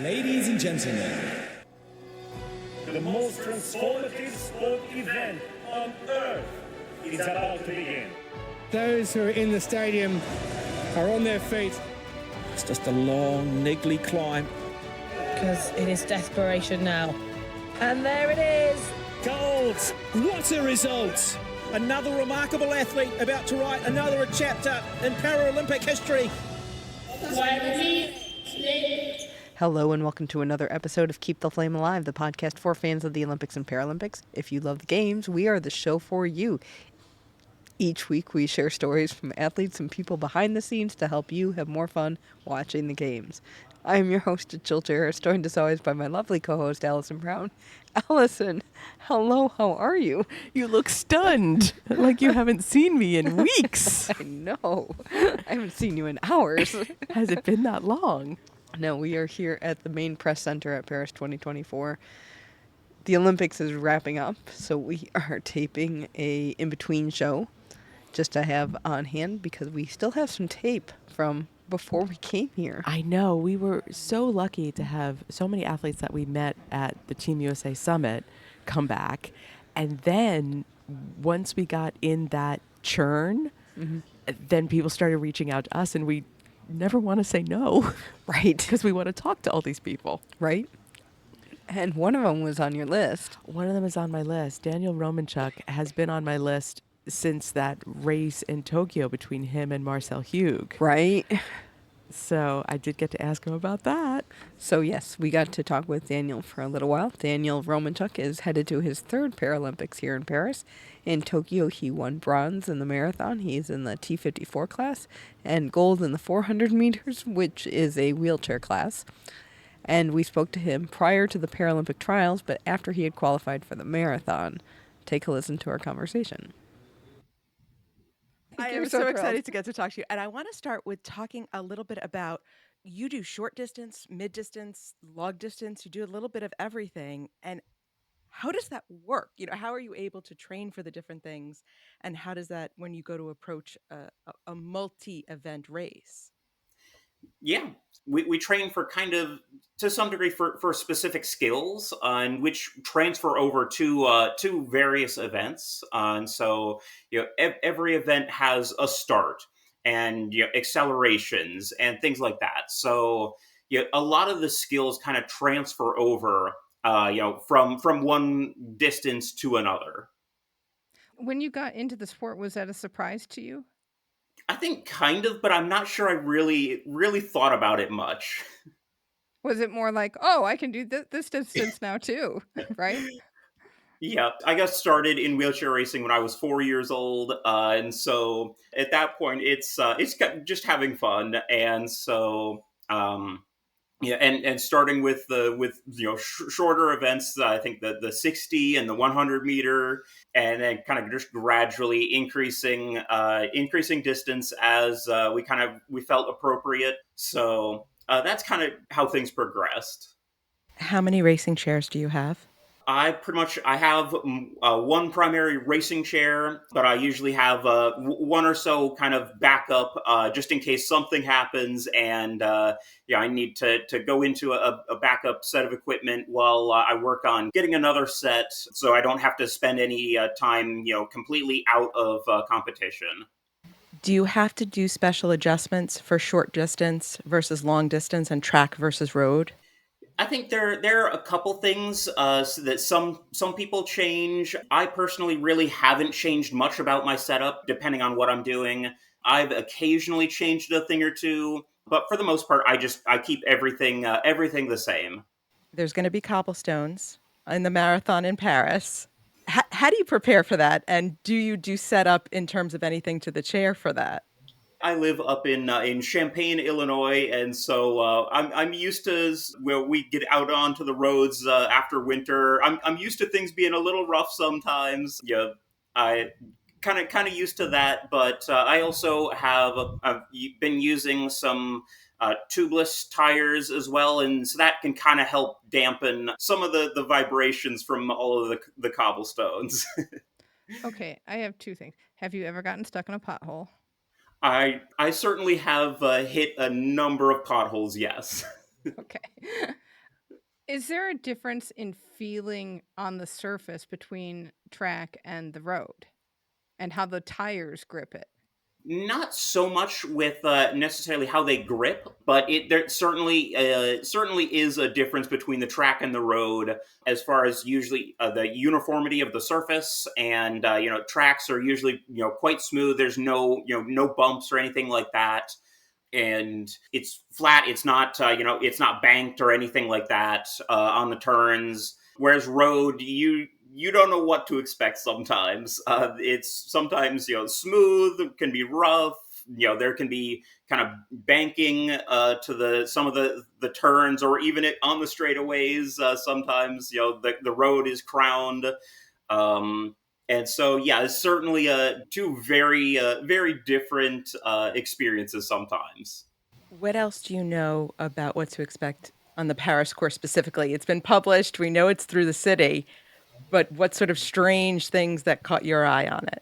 Ladies and gentlemen, The most transformative sport event on earth is about to begin. Those who are in the stadium are on their feet. It's just a long, niggly climb. Because it is desperation now. And there it is! Gold! What a result! Another remarkable athlete about to write another chapter in Paralympic history. Hello and welcome to another episode of Keep the Flame Alive, the podcast for fans of the Olympics and Paralympics. If you love the games, we are the show for you. Each week we share stories from athletes and people behind the scenes to help you have more fun watching the games. I am your host, Jill Harris, joined as always by my lovely co-host, Allison Brown. Allison, hello, how are you? You look stunned, like you haven't seen me in weeks. I know. I haven't seen you in hours. Has it been that long? No, we are here at the main press center at Paris 2024. The Olympics is wrapping up, so we are taping a in-between show just to have on hand because we still have some tape from before we came here. I know. We were so lucky to have so many athletes that we met at the Team USA Summit come back. And then once we got in that churn, then people started reaching out to us, and we never want to say no. Right. Because we want to talk to all these people. Right. And one of them was on your list. One of them is on my list. Daniel Romanchuk has been on my list since that race in Tokyo between him and Marcel Hugh. Right. So I did get to ask him about that. So yes, we got to talk with Daniel for a little while. Daniel Romanchuk is headed to his third Paralympics here in Paris. In Tokyo, he won bronze in the marathon. He's in the T54 class and gold in the 400 meters, which is a wheelchair class. And we spoke to him prior to the Paralympic trials, but after he had qualified for the marathon. Take a listen to our conversation. I am so excited to get to talk to you. And I want to start with talking a little bit about, you do short distance, mid distance, long distance, you do a little bit of everything. And how does that work? You know, how are you able to train for the different things? And how does that, when you go to approach a multi-event race? Yeah, we train for kind of, to some degree, for specific skills, and which transfer over to various events. And so, every event has a start and accelerations and things like that. So, a lot of the skills kind of transfer over, from one distance to another. When you got into the sport, was that a surprise to you? I think kind of, but I'm not sure I really thought about it much. Was it more like, oh, I can do this distance now too, right? Yeah, I got started in wheelchair racing when I was 4 years old, and so at that point, it's just having fun, and so and starting with shorter events. I think the 60 and the 100 meter, and then kind of just gradually increasing distance as we felt appropriate. So that's kind of how things progressed. How many racing chairs do you have? I have one primary racing chair, but I usually have one or so kind of backup just in case something happens, and I need to go into a backup set of equipment while I work on getting another set, so I don't have to spend any time completely out of competition. Do you have to do special adjustments for short distance versus long distance and track versus road? I think there are a couple things so that some people change. I personally really haven't changed much about my setup, depending on what I'm doing. I've occasionally changed a thing or two, but for the most part, I keep everything the same. There's going to be cobblestones in the marathon in Paris. How do you prepare for that? And do you do setup in terms of anything to the chair for that? I live up in Champaign, Illinois, and so I'm used to where we get out onto the roads after winter. I'm used to things being a little rough sometimes. Yeah, I kind of used to that, but I also I've been using some tubeless tires as well, and so that can kind of help dampen some of the vibrations from all of the cobblestones. Okay, I have two things. Have you ever gotten stuck in a pothole? I certainly have hit a number of potholes, yes. Okay. Is there a difference in feeling on the surface between track and the road and how the tires grip it? Not so much with necessarily how they grip, but there certainly is a difference between the track and the road as far as usually the uniformity of the surface. And tracks are usually quite smooth. There's no bumps or anything like that, and it's flat. It's not it's not banked or anything like that on the turns. Whereas road, you don't know what to expect sometimes. It's sometimes smooth, can be rough. There can be kind of banking to some of the turns, or even on the straightaways. Sometimes the road is crowned. Um, and so, yeah, it's certainly two very different experiences sometimes. What else do you know about what to expect on the Paris course specifically? It's been published. We know it's through the city, but what sort of strange things that caught your eye on it?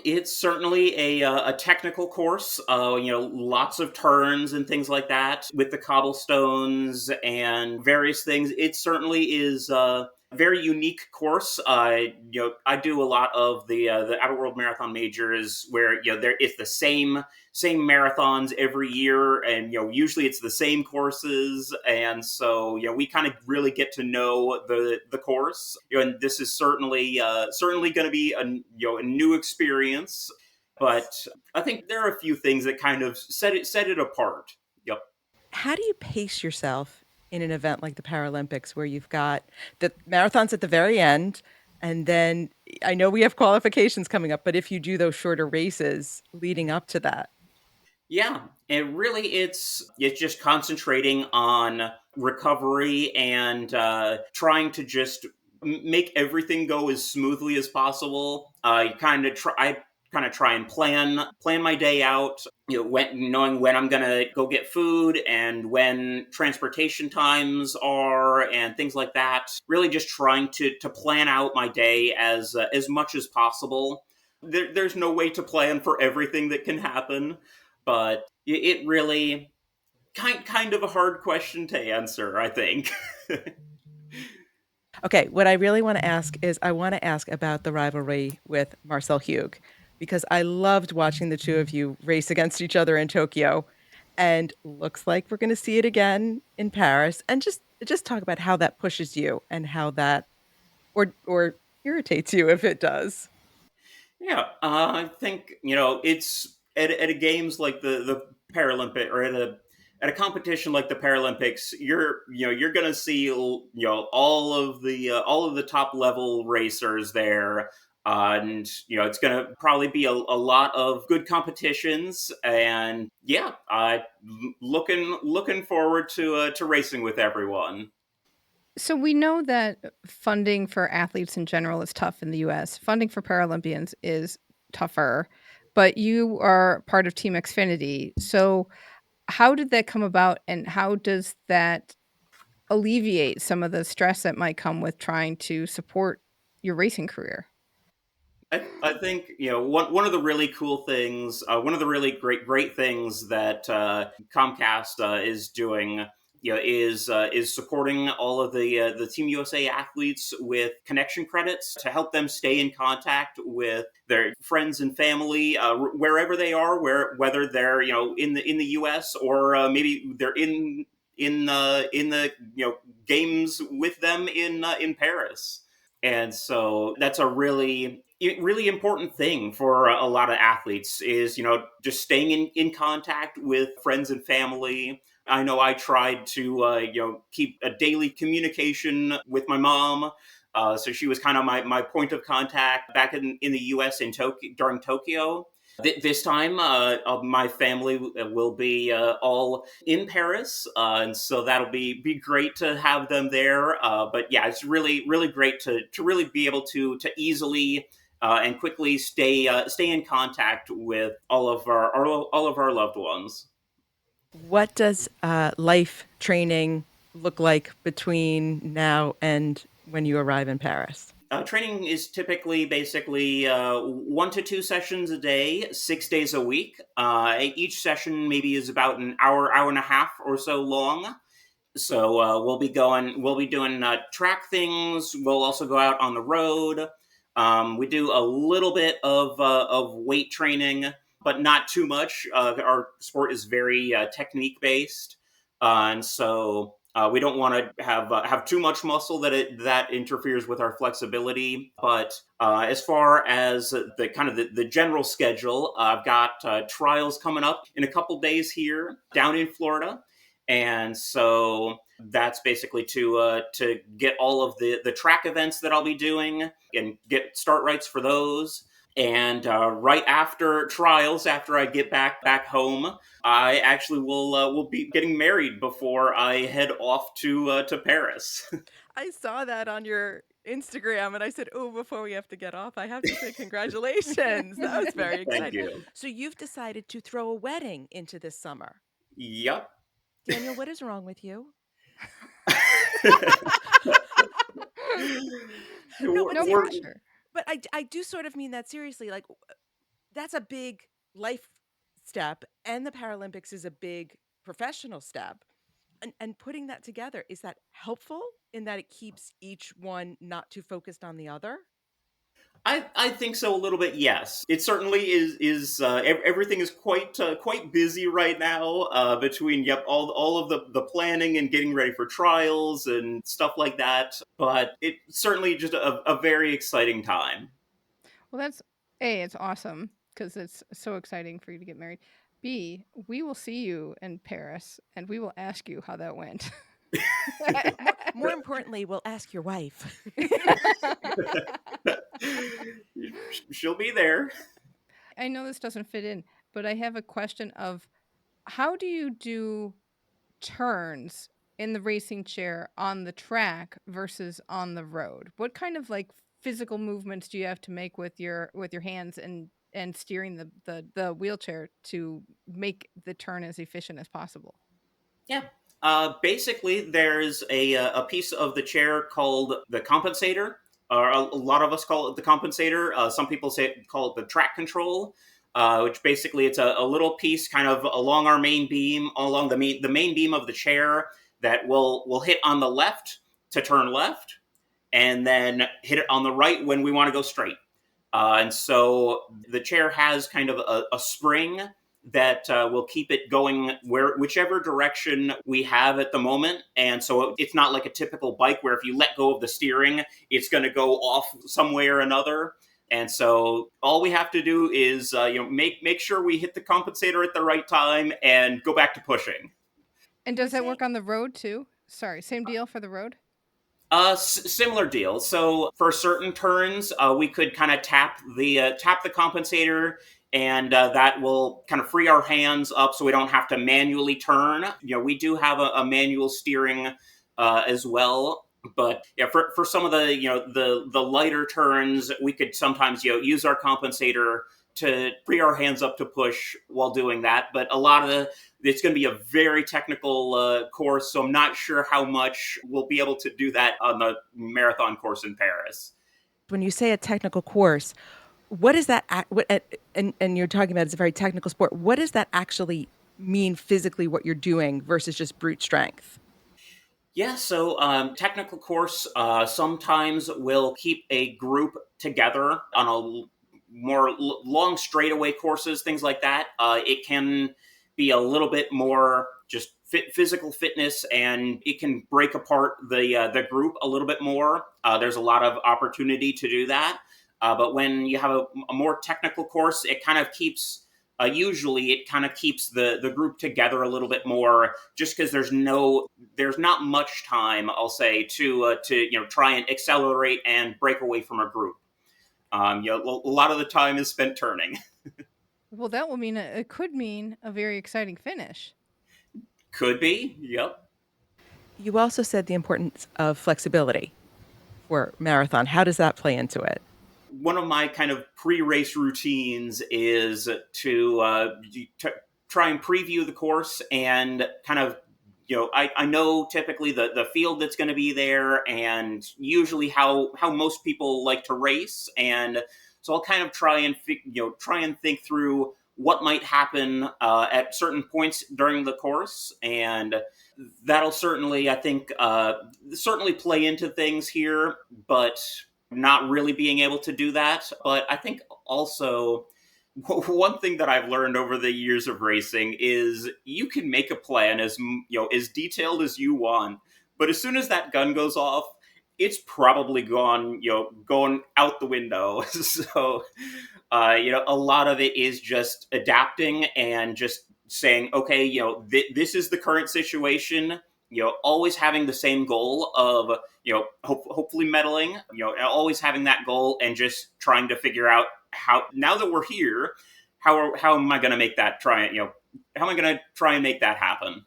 It's certainly a technical course. Lots of turns and things like that with the cobblestones and various things. It certainly is a very unique course. I do a lot of the Outer World Marathon majors where it's the same marathons every year, and usually it's the same courses, and so we kind of really get to know the course. And this is certainly going to be a new experience, but I think there are a few things that kind of set it apart. Yep. How do you pace yourself in an event like the Paralympics where you've got the marathons at the very end, and then I know we have qualifications coming up, but if you do those shorter races leading up to that? Yeah, and really, it's just concentrating on recovery and trying to just make everything go as smoothly as possible. I kind of try and plan my day out. Knowing when I'm gonna go get food and when transportation times are and things like that. Really, just trying to plan out my day as much as possible. There's no way to plan for everything that can happen, but it really kind of a hard question to answer, I think. Okay, what I really want to ask is I want to ask about the rivalry with Marcel Hugh because I loved watching the two of you race against each other in Tokyo, and looks like we're going to see it again in Paris. And just talk about how that pushes you and how that or irritates you if it does. Yeah, I think it's at a games like the Paralympic, or at a competition like the Paralympics. You're gonna see all of the top level racers there. And it's gonna probably be a lot of good competitions, and yeah, I looking forward to racing with everyone. So we know that funding for athletes in general is tough in the US. Funding for Paralympians is tougher, but you are part of Team Xfinity. So how did that come about, and how does that alleviate some of the stress that might come with trying to support your racing career? I think one of the really cool things, one of the really great things that Comcast is doing, is supporting all of the Team USA athletes with connection credits to help them stay in contact with their friends and family wherever they are, whether they're in the US, or maybe they're in the games with them in Paris. And so that's a really important thing for a lot of athletes, is just staying in contact with friends and family. I know I tried to keep a daily communication with my mom. So she was kind of my point of contact back in the US in Tokyo during Tokyo. This time, my family will be all in Paris, and so that'll be great to have them there. But yeah, it's really great to really be able to easily and quickly stay in contact with all of our loved ones. What does life training look like between now and when you arrive in Paris? Training is typically basically 1 to 2 sessions a day, 6 days a week. Each session maybe is about an hour and a half or so long. So we'll be doing track things. We'll also go out on the road. We do a little bit of weight training, but not too much. Our sport is very technique based, and so we don't want to have too much muscle that interferes with our flexibility. But as far as the kind of the general schedule, I've got trials coming up in a couple days here down in Florida. And so that's basically to get all of the track events that I'll be doing and get start rights for those. And right after trials, after I get back home, I actually will be getting married before I head off to Paris. I saw that on your Instagram and I said, "Oh, before we have to get off, I have to say congratulations." That was very Thank exciting. you. So you've decided to throw a wedding into this summer. Yep. Daniel, what is wrong with you? No, but No We're- pressure. But I do sort of mean that seriously. Like, that's a big life step, and the Paralympics is a big professional step. And putting that together, is that helpful in that it keeps each one not too focused on the other? I think so a little bit. Yes, it certainly is. Everything is quite busy right now. Between all of the planning and getting ready for trials and stuff like that. But it's certainly just a very exciting time. Well, that's A, it's awesome because it's so exciting for you to get married. B, we will see you in Paris and we will ask you how that went. More importantly, we'll ask your wife. She'll be there. I know this doesn't fit in, but I have a question of how do you do turns in the racing chair on the track versus on the road? What kind of like physical movements do you have to make with your hands and steering the wheelchair to make the turn as efficient as possible? Yeah. Basically, there's a piece of the chair called the compensator, or a lot of us call it the compensator. Some people call it the track control, which basically it's a little piece kind of along our main beam, along the main beam of the chair that will hit on the left to turn left, and then hit it on the right when we want to go straight. And so the chair has kind of a spring that will keep it going whichever direction we have at the moment. And so it's not like a typical bike where if you let go of the steering, it's going to go off some way or another. And so all we have to do is make sure we hit the compensator at the right time and go back to pushing. And does that work on the road too? Sorry, same deal for the road? Similar deal. So for certain turns, we could kind of tap the compensator, and that will kind of free our hands up, so we don't have to manually turn. We do have a manual steering as well. But yeah, for some of the lighter turns, we could sometimes use our compensator to free our hands up to push while doing that. But a lot of it's going to be a very technical course, so I'm not sure how much we'll be able to do that on the marathon course in Paris. When you say a technical course, what is that? And you're talking about it's a very technical sport. What does that actually mean physically? What you're doing versus just brute strength? Yeah, so technical course sometimes will keep a group together on a more long straightaway courses, things like that. It can be a little bit more just physical fitness, and it can break apart the group a little bit more. There's a lot of opportunity to do that. But when you have a more technical course, it kind of keeps usually it kind of keeps the group together a little bit more, just because there's not much time, I'll say, to try and accelerate and break away from a group. A lot of the time is spent turning. Well, that will mean it could mean a very exciting finish. Could be. Yep. You also said the importance of flexibility for marathon. How does that play into it? One of my kind of pre-race routines is to try and preview the course and kind of, I know typically the field that's going to be there and usually how most people like to race. And so I'll kind of try and think through what might happen at certain points during the course, and that'll certainly, I think, certainly play into things here, but not really being able to do that. But I think also one thing that I've learned over the years of racing is you can make a plan as detailed as you want, but as soon as that gun goes off, it's probably going out the window. So, a lot of it is just adapting and just saying, okay, this is the current situation. Always having the same goal of, hopefully medaling. Always having that goal and just trying to figure out how, now that we're here, how am I going to make that how am I going to try and make that happen?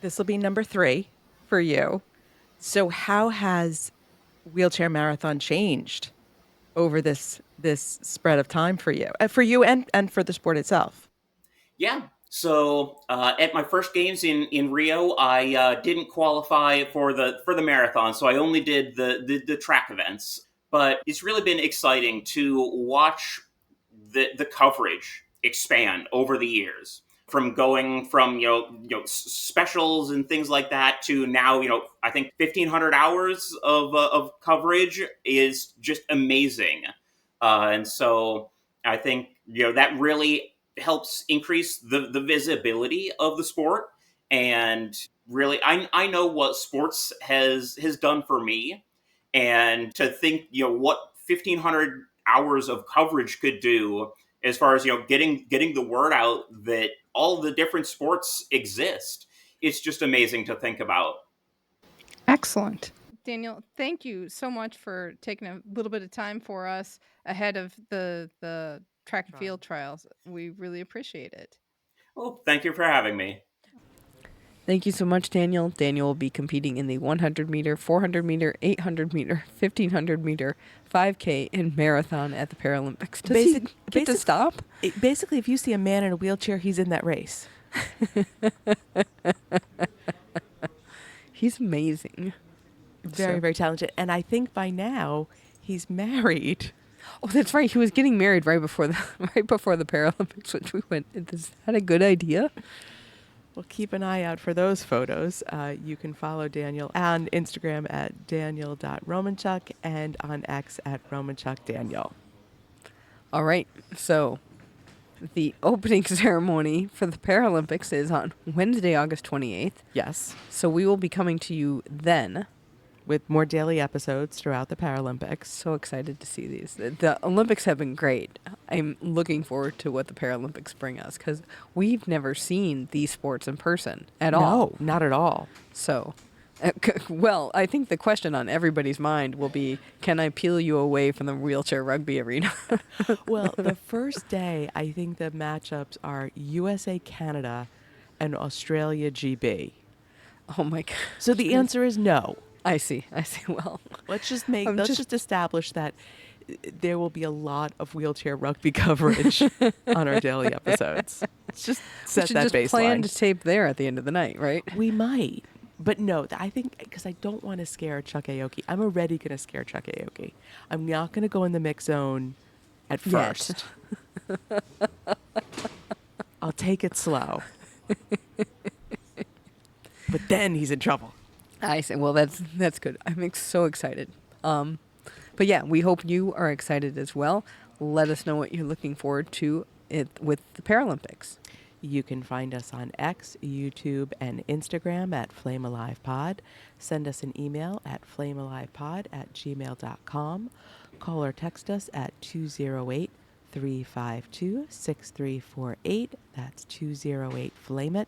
This will be number 3 for you. So how has wheelchair marathon changed over this spread of time for you and for the sport itself? Yeah. So at my first games in Rio, I didn't qualify for the marathon, so I only did the track events. But it's really been exciting to watch the coverage expand over the years, from going from specials and things like that to now I think 1,500 hours of coverage is just amazing, and so I think that really helps increase the visibility of the sport. And really, I know what sports has done for me, and to think what 1,500 hours of coverage could do as far as getting the word out that all the different sports exist. It's just amazing to think about. Excellent. Daniel, thank you so much for taking a little bit of time for us ahead of the track and field trials. We really appreciate it. Well, thank you for having me. Thank you so much, Daniel. Daniel will be competing in the 100 meter, 400 meter, 800 meter, 1500 meter, 5K, and marathon at the Paralympics. Does he get to stop? Basically, if you see a man in a wheelchair, he's in that race. He's amazing. Very, very talented. And I think by now he's married. Oh, that's right. He was getting married right before the Paralympics, which we went. Is that a good idea? Well, keep an eye out for those photos. You can follow Daniel on Instagram at daniel.romanchuk and on X at romanchukdaniel. All right. So the opening ceremony for the Paralympics is on Wednesday, August 28th. Yes. So we will be coming to you then with more daily episodes throughout the Paralympics. So excited to see these. The Olympics have been great. I'm looking forward to what the Paralympics bring us, because we've never seen these sports in person at all. No, not at all. So, well, I think the question on everybody's mind will be, can I peel you away from the wheelchair rugby arena? Well, the first day, I think the matchups are USA, Canada, and Australia, GB. Oh, my God. So the answer is no. I see. Well, let's just establish that there will be a lot of wheelchair rugby coverage on our daily episodes. Let's just set that baseline. Just plan to tape there at the end of the night, right? We might. But no, I think, because I don't want to scare Chuck Aoki. I'm already going to scare Chuck Aoki. I'm not going to go in the mix zone at first. I'll take it slow. But then he's in trouble. I see. Well, that's good. I'm so excited. But yeah, we hope you are excited as well. Let us know what you're looking forward to with the Paralympics. You can find us on X, YouTube, and Instagram at FlameAlivePod. Send us an email at flamealivepod@gmail.com. Call or text us at 208-352-6348. That's 208-FLAME-IT.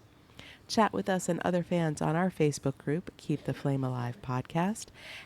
Chat with us and other fans on our Facebook group, Keep the Flame Alive Podcast,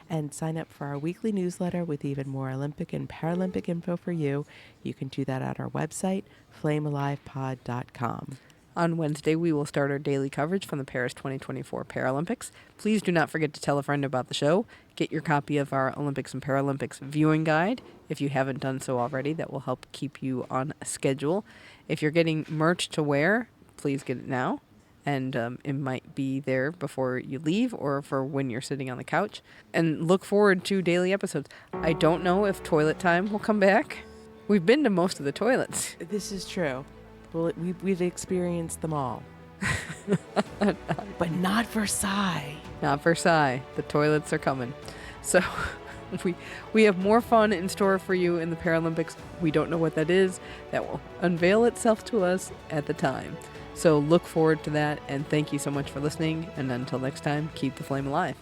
and sign up for our weekly newsletter with even more Olympic and Paralympic info for you. You can do that at our website, flamealivepod.com. On Wednesday, we will start our daily coverage from the Paris 2024 Paralympics. Please do not forget to tell a friend about the show. Get your copy of our Olympics and Paralympics viewing guide if you haven't done so already. That will help keep you on schedule. If you're getting merch to wear, please get it now. And it might be there before you leave or for when you're sitting on the couch. And look forward to daily episodes. I don't know if toilet time will come back. We've been to most of the toilets. This is true. Well, we've experienced them all. But not Versailles. Not Versailles. The toilets are coming. So we have more fun in store for you in the Paralympics. We don't know what that is. That will unveil itself to us at the time. So look forward to that, and thank you so much for listening. And until next time, keep the flame alive.